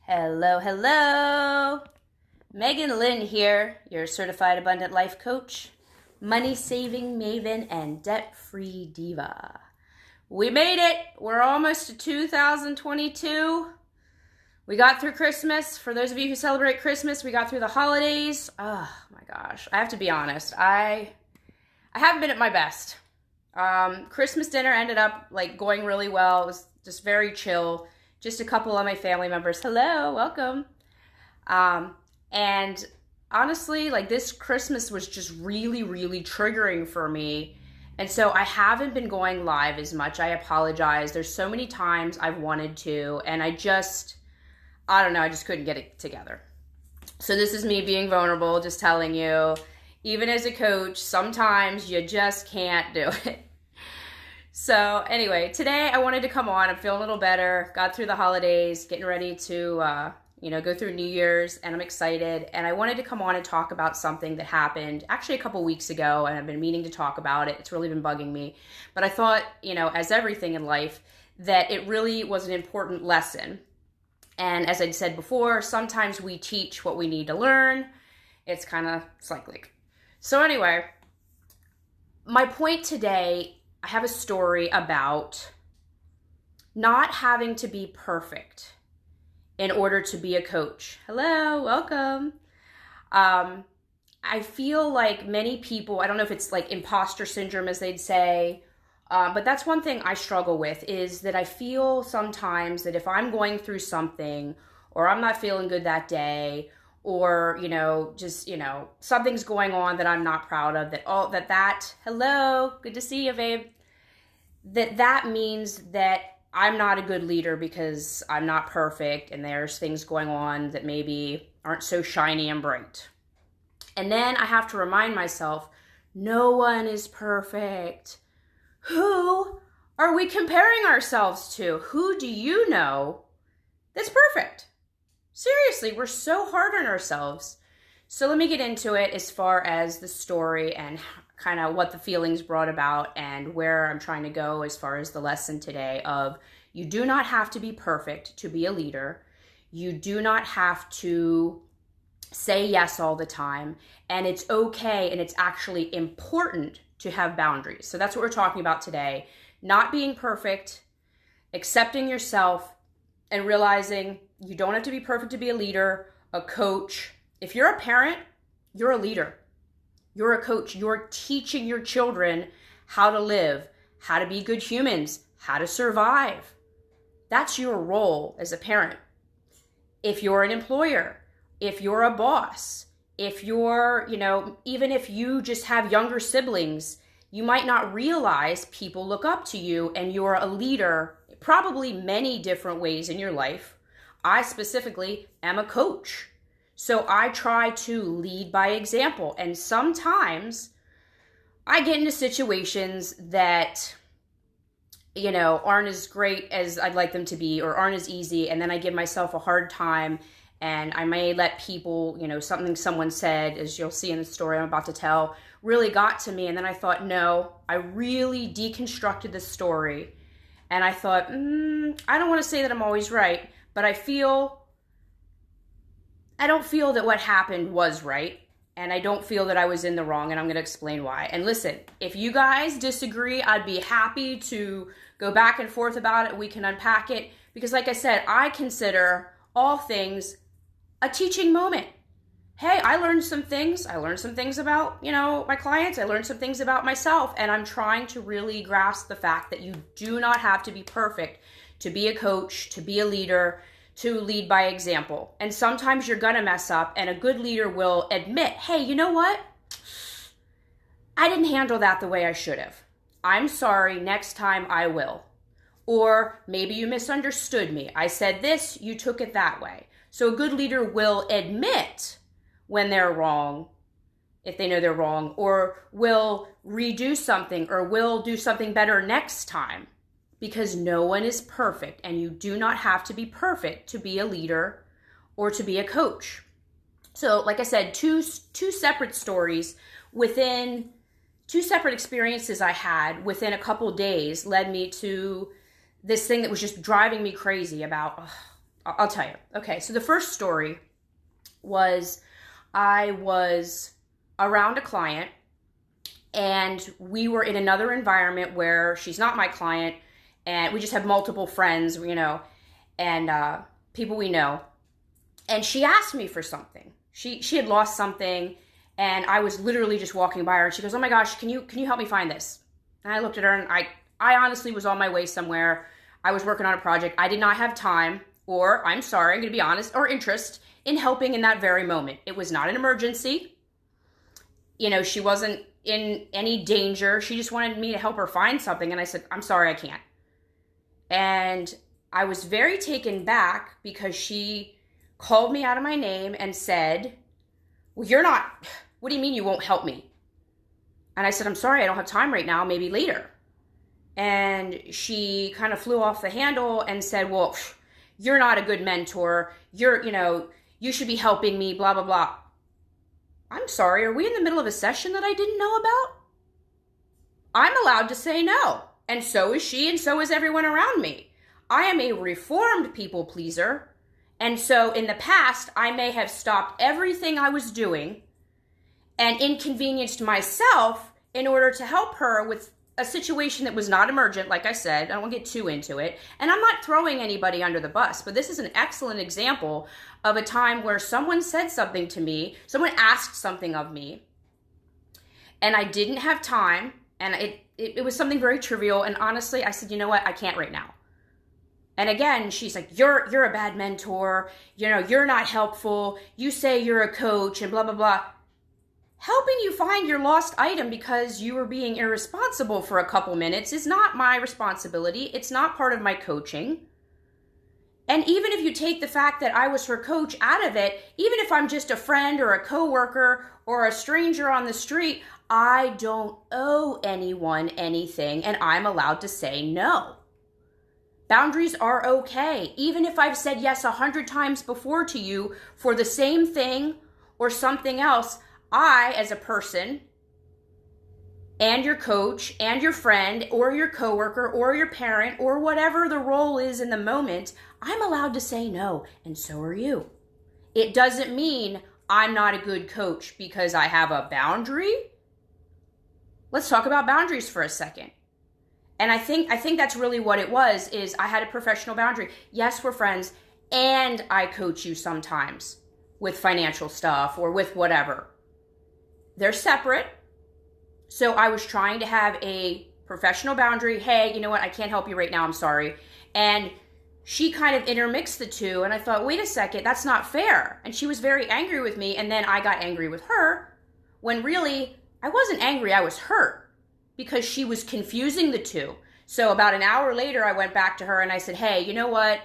Hello, hello. Megan Lynn here, your certified abundant life coach, money-saving maven, and debt-free diva. We made it. We're almost to 2022. We got through Christmas. For those of you who celebrate Christmas, we got through the holidays. Oh my gosh. I have to be honest. I haven't been at my best. Christmas dinner ended up going really well. It was just very chill. Just a couple of my family members. Hello, welcome. And honestly, this Christmas was just really, really triggering for me. And so I haven't been going live as much. I apologize. There's so many times I've wanted to, and I just couldn't get it together. So this is me being vulnerable, just telling you, even as a coach, sometimes you just can't do it. So anyway, today I wanted to come on. I'm feeling a little better. Got through the holidays, getting ready to, go through New Year's, and I'm excited. And I wanted to come on and talk about something that happened actually a couple weeks ago, and I've been meaning to talk about it. It's really been bugging me. But I thought, as everything in life, that it really was an important lesson. And as I'd said before, sometimes we teach what we need to learn. It's kind of cyclic. So anyway, my point today, I have a story about not having to be perfect in order to be a coach. Hello, welcome. I feel like many people, I don't know if it's imposter syndrome, as they'd say, but that's one thing I struggle with, is that I feel sometimes that if I'm going through something, or I'm not feeling good that day, or, something's going on that I'm not proud of, hello, good to see you, babe, that means that I'm not a good leader because I'm not perfect, and there's things going on that maybe aren't so shiny and bright. And then I have to remind myself, no one is perfect. Who are we comparing ourselves to? Who do you know that's perfect? Seriously, we're so hard on ourselves. So let me get into it as far as the story and kind of what the feelings brought about and where I'm trying to go as far as the lesson today of you do not have to be perfect to be a leader. You do not have to say yes all the time. And it's okay, and it's actually important to have boundaries. So that's what we're talking about today. Not being perfect, accepting yourself, and realizing you don't have to be perfect to be a leader, a coach. If you're a parent, you're a leader. You're a coach. You're teaching your children how to live, how to be good humans, how to survive. That's your role as a parent. If you're an employer, if you're a boss, if you're, even if you just have younger siblings, you might not realize people look up to you and you're a leader, probably many different ways in your life. I specifically am a coach. So I try to lead by example. And sometimes I get into situations that, aren't as great as I'd like them to be, or aren't as easy. And then I give myself a hard time, and I may let people, something someone said, as you'll see in the story I'm about to tell, really got to me. And then I thought, no, I really deconstructed the story. And I thought, I don't want to say that I'm always right, but I don't feel that what happened was right, and I don't feel that I was in the wrong, and I'm going to explain why. And listen, if you guys disagree, I'd be happy to go back and forth about it. We can unpack it, because like I said, I consider all things a teaching moment. Hey, I learned some things. I learned some things about, my clients. I learned some things about myself, and I'm trying to really grasp the fact that you do not have to be perfect to be a coach, to be a leader, to lead by example. And sometimes you're gonna mess up, and a good leader will admit, hey, you know what? I didn't handle that the way I should have. I'm sorry, next time I will. Or maybe you misunderstood me. I said this, you took it that way. So a good leader will admit when they're wrong, if they know they're wrong, or will redo something, or will do something better next time. Because no one is perfect, and you do not have to be perfect to be a leader or to be a coach. So like I said, two separate stories within two separate experiences I had within a couple days led me to this thing that was just driving me crazy about I'll tell you. Okay, so the first story was I was around a client and we were in another environment where she's not my client and we just have multiple friends, and people we know. And she asked me for something. She had lost something and I was literally just walking by her and she goes, "Oh my gosh, can you help me find this?" And I looked at her and I honestly was on my way somewhere. I was working on a project. I did not have time, or I'm sorry, I'm going to be honest, or interest in helping in that very moment. It was not an emergency. She wasn't in any danger. She just wanted me to help her find something. And I said, "I'm sorry, I can't." And I was very taken back because she called me out of my name and said, "Well, what do you mean you won't help me?" And I said, "I'm sorry, I don't have time right now, maybe later." And she kind of flew off the handle and said, "Well, you're not a good mentor. You should be helping me, blah, blah, blah." I'm sorry, are we in the middle of a session that I didn't know about? I'm allowed to say no. And so is she, and so is everyone around me. I am a reformed people pleaser. And so in the past, I may have stopped everything I was doing and inconvenienced myself in order to help her with a situation that was not emergent, like I said. I don't want to get too into it. And I'm not throwing anybody under the bus, but this is an excellent example of a time where someone said something to me, someone asked something of me, and I didn't have time, and it was something very trivial, and honestly, I said, "You know what, I can't right now." And again, she's like, you're a bad mentor, you're not helpful, you say you're a coach, and blah, blah, blah. Helping you find your lost item because you were being irresponsible for a couple minutes is not my responsibility. It's not part of my coaching. And even if you take the fact that I was her coach out of it, even if I'm just a friend or a coworker or a stranger on the street, I don't owe anyone anything, and I'm allowed to say no. Boundaries are okay. Even if I've said yes 100 times before to you for the same thing or something else, I, as a person, and your coach, and your friend, or your coworker, or your parent, or whatever the role is in the moment, I'm allowed to say no, and so are you. It doesn't mean I'm not a good coach because I have a boundary. Let's talk about boundaries for a second. And I think that's really what it was, is I had a professional boundary. Yes, we're friends, and I coach you sometimes with financial stuff or with whatever. They're separate. So I was trying to have a professional boundary. Hey, you know what? I can't help you right now. I'm sorry. And she kind of intermixed the two. And I thought, wait a second, that's not fair. And she was very angry with me. And then I got angry with her when really I wasn't angry. I was hurt because she was confusing the two. So about an hour later, I went back to her and I said, hey, you know what?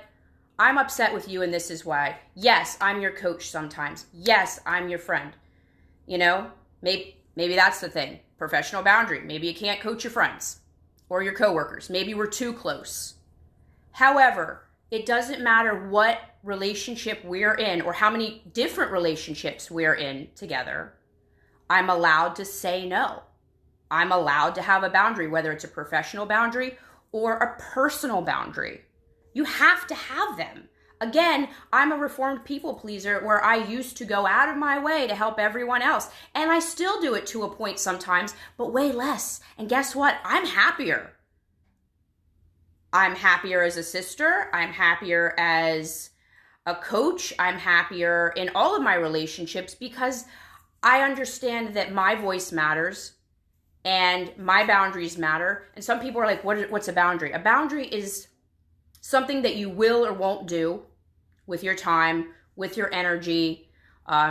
I'm upset with you and this is why. Yes, I'm your coach sometimes. Yes, I'm your friend. Maybe that's the thing. Professional boundary. Maybe you can't coach your friends or your coworkers. Maybe we're too close. However, it doesn't matter what relationship we're in or how many different relationships we're in together. I'm allowed to say no. I'm allowed to have a boundary, whether it's a professional boundary or a personal boundary. You have to have them. Again, I'm a reformed people pleaser where I used to go out of my way to help everyone else. And I still do it to a point sometimes, but way less. And guess what? I'm happier. I'm happier as a sister. I'm happier as a coach. I'm happier in all of my relationships because I understand that my voice matters and my boundaries matter. And some people are like, what's a boundary? A boundary is something that you will or won't do with your time, with your energy,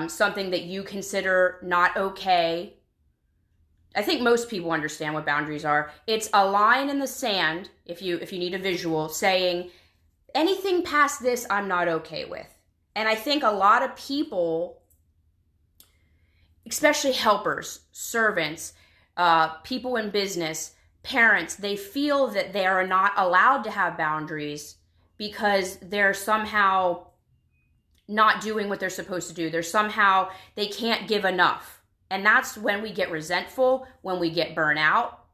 something that you consider not okay. I think most people understand what boundaries are. It's a line in the sand, if you need a visual, saying anything past this I'm not okay with. And I think a lot of people, especially helpers, servants, people in business, parents, they feel that they are not allowed to have boundaries because they're somehow not doing what they're supposed to do. They can't give enough. And that's when we get resentful, when we get burnt out,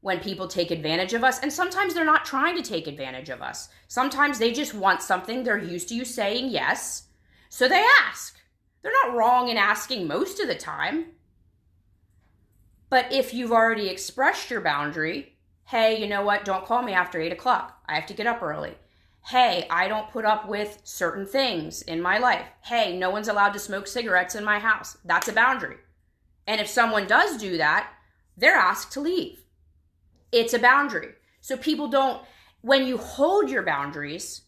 when people take advantage of us. And sometimes they're not trying to take advantage of us. Sometimes they just want something. They're used to you saying yes, so they ask. They're not wrong in asking most of the time. But if you've already expressed your boundary, hey, you know what? Don't call me after 8 o'clock. I have to get up early. Hey, I don't put up with certain things in my life. Hey, no one's allowed to smoke cigarettes in my house. That's a boundary. And if someone does do that, they're asked to leave. It's a boundary. So people don't, when you hold your boundaries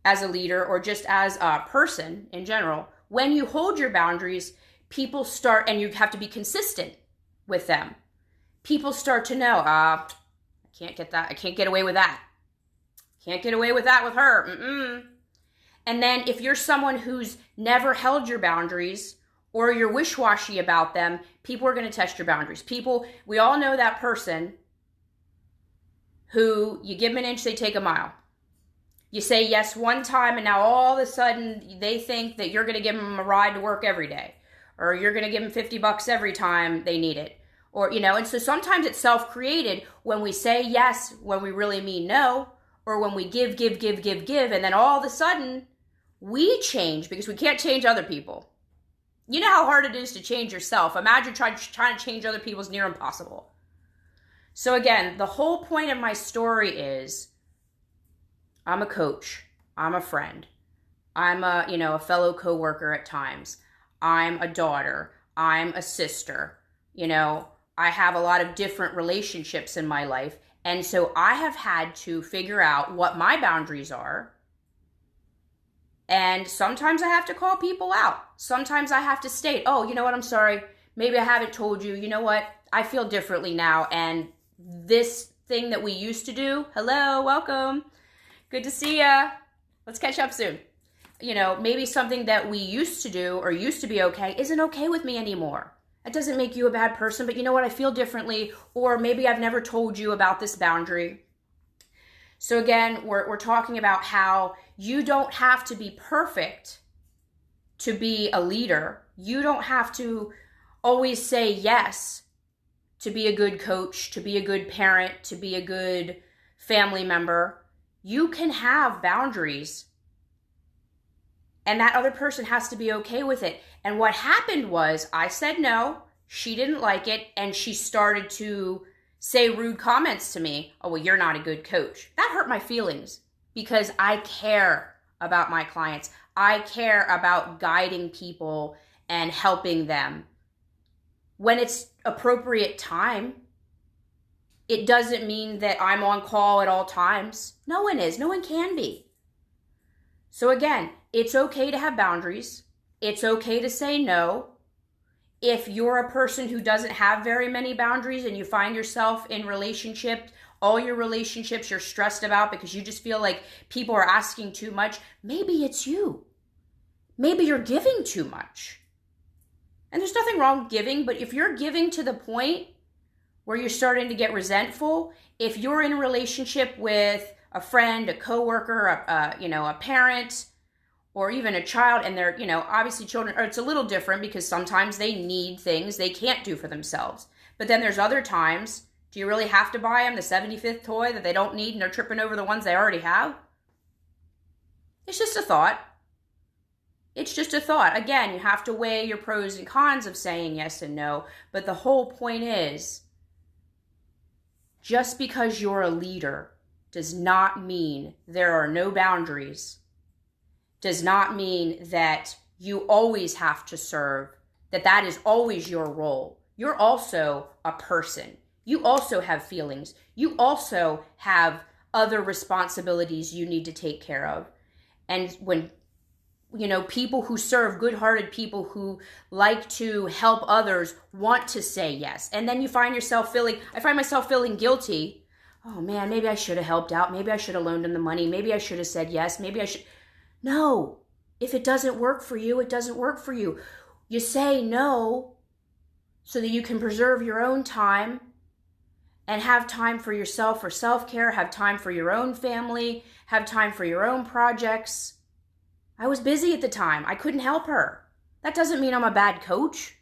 as a leader or just as a person in general, when you hold your boundaries, people start, and you have to be consistent with them. People start to know, I can't get that. I can't get away with that. Can't get away with that with her. Mm-mm. And then if you're someone who's never held your boundaries or you're wish-washy about them, people are going to test your boundaries. We all know that person who you give them an inch, they take a mile. You say yes one time, and now all of a sudden they think that you're going to give them a ride to work every day, or you're going to give them $50 every time they need it. Or, and so sometimes it's self-created when we say yes, when we really mean no, or when we give, and then all of a sudden we change because we can't change other people. You know how hard it is to change yourself. Imagine trying to change other people is near impossible. So again, the whole point of my story is I'm a coach. I'm a friend. I'm a fellow coworker at times. I'm a daughter. I'm a sister. I have a lot of different relationships in my life. And so I have had to figure out what my boundaries are. And sometimes I have to call people out. Sometimes I have to state, oh, you know what, I'm sorry. Maybe I haven't told you. You know what? I feel differently now. And this thing that we used to do, hello, welcome. Good to see ya. Let's catch up soon. Maybe something that we used to do or used to be okay isn't okay with me anymore. That doesn't make you a bad person, but you know what? I feel differently. Or maybe I've never told you about this boundary. So again, we're talking about how you don't have to be perfect to be a leader. You don't have to always say yes to be a good coach, to be a good parent, to be a good family member. You can have boundaries, and that other person has to be okay with it. And what happened was I said no, she didn't like it, and she started to say rude comments to me. Oh, well, you're not a good coach. That hurt my feelings because I care about my clients. I care about guiding people and helping them when it's appropriate time. It doesn't mean that I'm on call at all times. No one is. No one can be. So again, it's okay to have boundaries. It's okay to say no. If you're a person who doesn't have very many boundaries and you find yourself in relationships, all your relationships you're stressed about because you just feel like people are asking too much, maybe it's you. Maybe you're giving too much. And there's nothing wrong with giving, but if you're giving to the point where you're starting to get resentful, if you're in a relationship with a friend, a coworker, a parent, or even a child, and they're, obviously children, or it's a little different because sometimes they need things they can't do for themselves. But then there's other times, do you really have to buy them the 75th toy that they don't need and they're tripping over the ones they already have? It's just a thought. It's just a thought. Again, you have to weigh your pros and cons of saying yes and no. But the whole point is, just because you're a leader does not mean there are no boundaries. Does not mean that you always have to serve, that is always your role. You're also a person. You also have feelings. You also have other responsibilities you need to take care of. And when, people who serve, good-hearted people who like to help others want to say yes. And then I find myself feeling guilty. Oh man, maybe I should have helped out. Maybe I should have loaned him the money. Maybe I should have said yes. Maybe I should. No, if it doesn't work for you, it doesn't work for you. You say no so that you can preserve your own time and have time for yourself, for self-care, have time for your own family, have time for your own projects. I was busy at the time. I couldn't help her. That doesn't mean I'm a bad coach.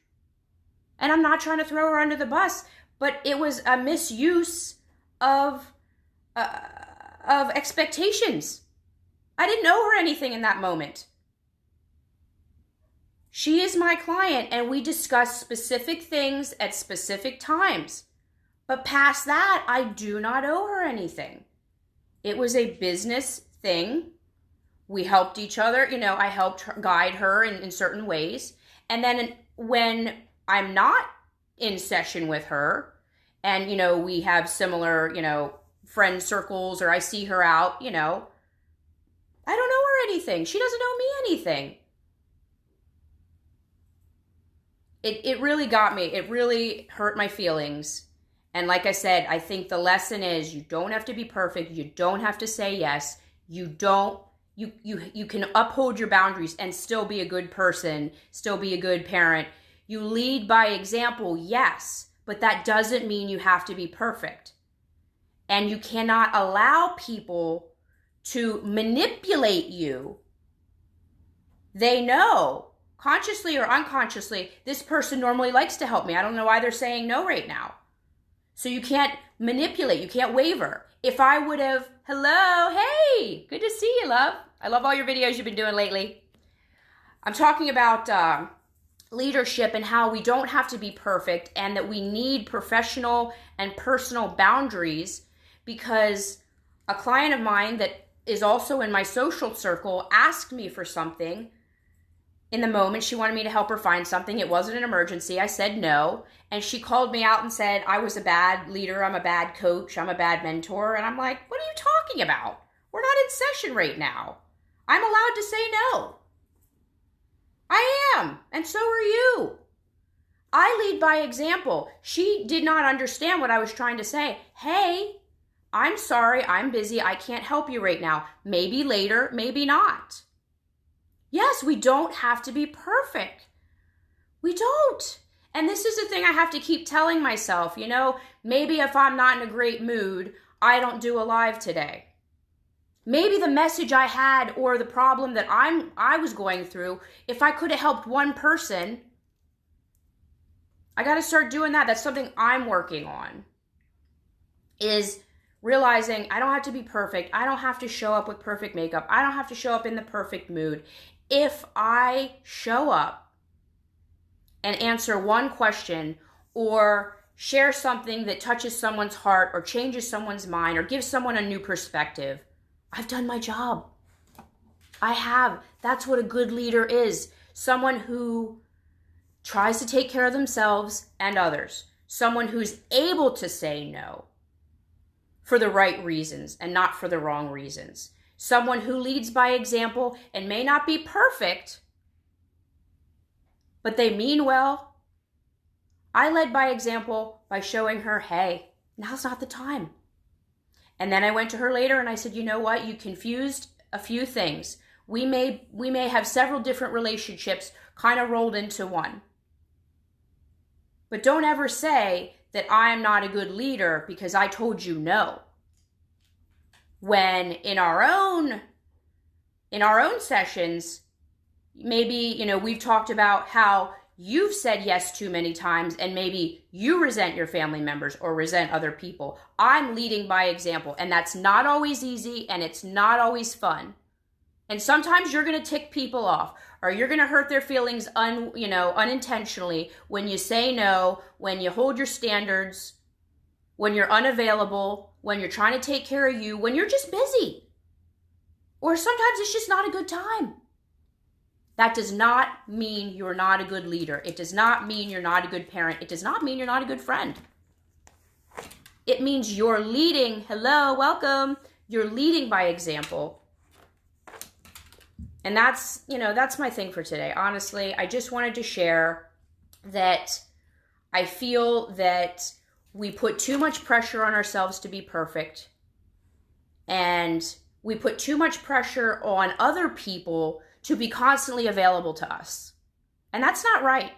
And I'm not trying to throw her under the bus, but it was a misuse of expectations. I didn't owe her anything in that moment. She is my client, and we discuss specific things at specific times. But past that, I do not owe her anything. It was a business thing. We helped each other. I helped guide her in certain ways. And then when I'm not in session with her, and, we have similar, friend circles, or I see her out, I don't owe her anything. She doesn't owe me anything. It really got me. It really hurt my feelings. And like I said, I think the lesson is you don't have to be perfect. You don't have to say yes. You can uphold your boundaries and still be a good person, still be a good parent. You lead by example, yes, but that doesn't mean you have to be perfect. And you cannot allow people to manipulate you. They know, consciously or unconsciously, this person normally likes to help me. I don't know why they're saying no right now. So you can't manipulate. You can't waver. If I would have, hello, hey, good to see you, love. I love all your videos you've been doing lately. I'm talking about leadership and how we don't have to be perfect and that we need professional and personal boundaries, because a client of mine that is also in my social circle asked me for something. In the moment, she wanted me to help her find something. It wasn't an emergency. I said no. And she called me out and said, I was a bad leader. I'm a bad coach. I'm a bad mentor. And I'm like, what are you talking about? We're not in session right now. I'm allowed to say no. I am. And so are you. I lead by example. She did not understand what I was trying to say. Hey, I'm sorry. I'm busy. I can't help you right now. Maybe later, maybe not. Yes, we don't have to be perfect. We don't. And this is the thing I have to keep telling myself, maybe if I'm not in a great mood, I don't do a live today. Maybe the message I had or the problem that I was going through, if I could have helped one person, I got to start doing that. That's something I'm working on, is realizing I don't have to be perfect. I don't have to show up with perfect makeup. I don't have to show up in the perfect mood. If I show up and answer one question or share something that touches someone's heart or changes someone's mind or gives someone a new perspective, I've done my job. I have. That's what a good leader is. Someone who tries to take care of themselves and others. Someone who's able to say no for the right reasons and not for the wrong reasons. Someone who leads by example and may not be perfect, but they mean well. I led by example by showing her, hey, now's not the time. And then I went to her later and I said, you know what? You confused a few things. We may have several different relationships kind of rolled into one. But don't ever say that I am not a good leader because I told you no. When in our own sessions, maybe, we've talked about how you've said yes too many times and maybe you resent your family members or resent other people. I'm leading by example, and that's not always easy and it's not always fun. And sometimes you're going to tick people off or you're going to hurt their feelings unintentionally when you say no, when you hold your standards, when you're unavailable, when you're trying to take care of you, when you're just busy. Or sometimes it's just not a good time. That does not mean you're not a good leader. It does not mean you're not a good parent. It does not mean you're not a good friend. It means you're leading. Hello, welcome. You're leading by example. And that's my thing for today. Honestly, I just wanted to share that I feel that we put too much pressure on ourselves to be perfect. And we put too much pressure on other people to be constantly available to us. And that's not right.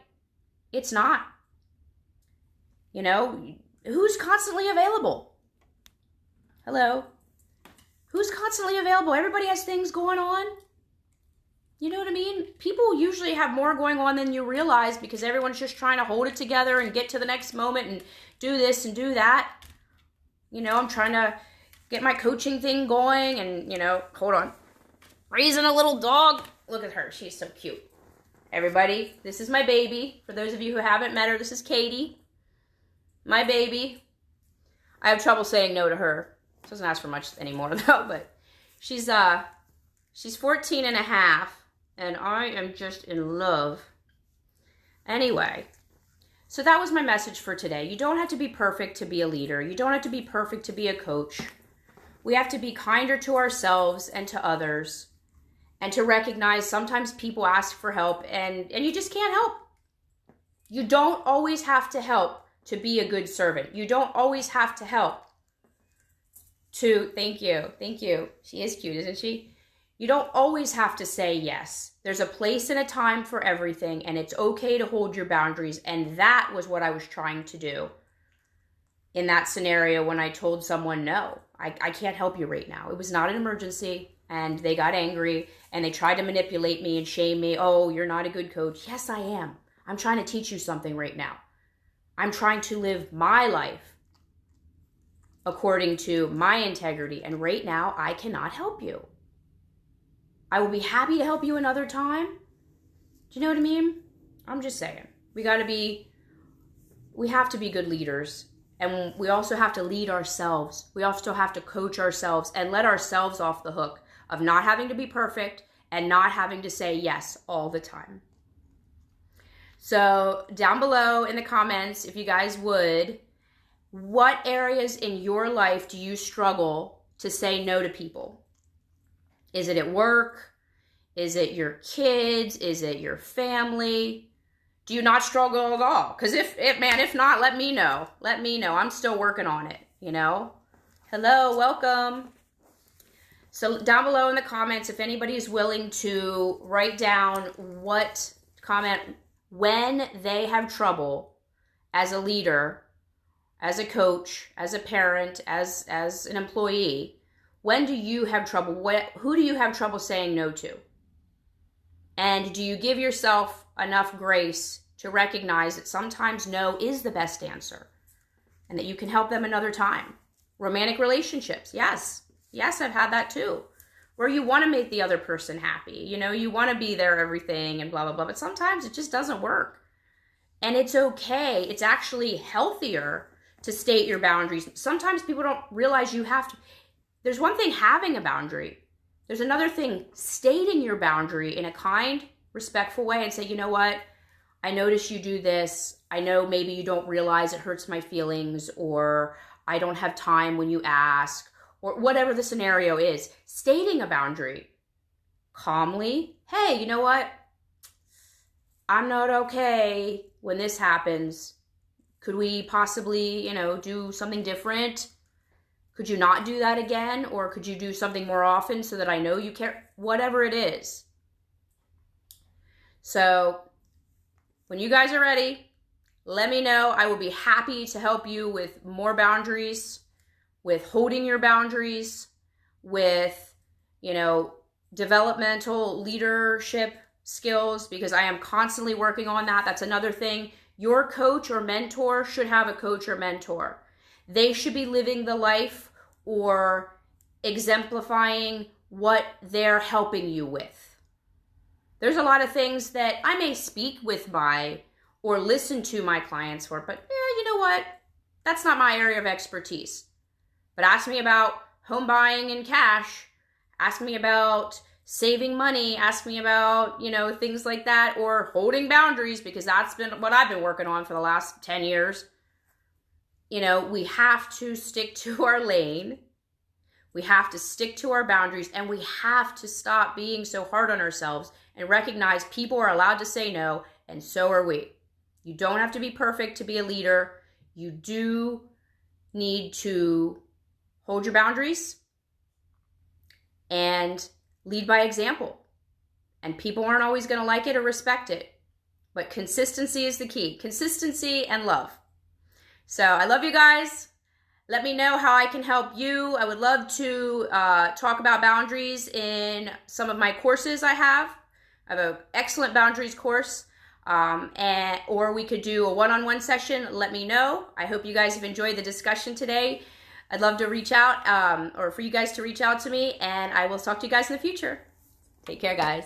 It's not. Who's constantly available? Hello? Who's constantly available? Everybody has things going on. You know what I mean? People usually have more going on than you realize because everyone's just trying to hold it together and get to the next moment and do this and do that. You know, I'm trying to get my coaching thing going and, you know, hold on. Raising a little dog. Look at her. She's so cute. Everybody, this is my baby. For those of you who haven't met her, this is Katie. My baby. I have trouble saying no to her. She doesn't ask for much anymore, though, but she's 14 and a half, and I am just in love. Anyway, so that was my message for today. You don't have to be perfect to be a leader. You don't have to be perfect to be a coach. We have to be kinder to ourselves and to others, and to recognize sometimes people ask for help, and you just can't help. You don't always have to help to be a good servant. You don't always have to help to, thank you. She is cute, isn't she? You don't always have to say yes. There's a place and a time for everything, and it's okay to hold your boundaries. And that was what I was trying to do in that scenario when I told someone, no, I can't help you right now. It was not an emergency, and they got angry, and they tried to manipulate me and shame me. Oh, you're not a good coach. Yes, I am. I'm trying to teach you something right now. I'm trying to live my life according to my integrity, and right now, I cannot help you. I will be happy to help you another time. Do you know what I mean? I'm just saying. We have to be good leaders. And we also have to lead ourselves. We also have to coach ourselves and let ourselves off the hook of not having to be perfect and not having to say yes all the time. So down below in the comments, if you guys would, what areas in your life do you struggle to say no to people? Is it at work? Is it your kids? Is it your family? Do you not struggle at all? Because if not, let me know. Let me know. I'm still working on it, you know? Hello, welcome. So down below in the comments, if anybody is willing to write down when they have trouble as a leader, as a coach, as a parent, as an employee, when do you have trouble? Who do you have trouble saying no to? And do you give yourself enough grace to recognize that sometimes no is the best answer and that you can help them another time? Romantic relationships, yes. Yes, I've had that too. Where you want to make the other person happy. You know, you want to be their everything and blah, blah, blah. But sometimes it just doesn't work. And it's okay. It's actually healthier to state your boundaries. Sometimes people don't realize you have to. There's one thing having a boundary. There's another thing stating your boundary in a kind, respectful way and say, you know what? I notice you do this. I know maybe you don't realize it hurts my feelings, or I don't have time when you ask, or whatever the scenario is. Stating a boundary calmly. Hey, you know what? I'm not okay when this happens. Could we possibly, do something different? Could you not do that again? Or could you do something more often so that I know you care? Whatever it is. So when you guys are ready, let me know. I will be happy to help you with more boundaries, with holding your boundaries, with, developmental leadership skills, because I am constantly working on that. That's another thing. Your coach or mentor should have a coach or mentor. They should be living the life or exemplifying what they're helping you with. There's a lot of things that I may speak with or listen to my clients for, but you know what? That's not my area of expertise. But ask me about home buying and cash. Ask me about saving money. Ask me about, things like that, or holding boundaries, because that's been what I've been working on for the last 10 years. We have to stick to our lane. We have to stick to our boundaries, and we have to stop being so hard on ourselves and recognize people are allowed to say no, and so are we. You don't have to be perfect to be a leader. You do need to hold your boundaries and lead by example. And people aren't always going to like it or respect it. But consistency is the key. Consistency and love. So I love you guys. Let me know how I can help you. I would love to talk about boundaries in some of my courses I have. I have an excellent boundaries course. Or we could do a one-on-one session. Let me know. I hope you guys have enjoyed the discussion today. I'd love to reach out, or for you guys to reach out to me, and I will talk to you guys in the future. Take care, guys.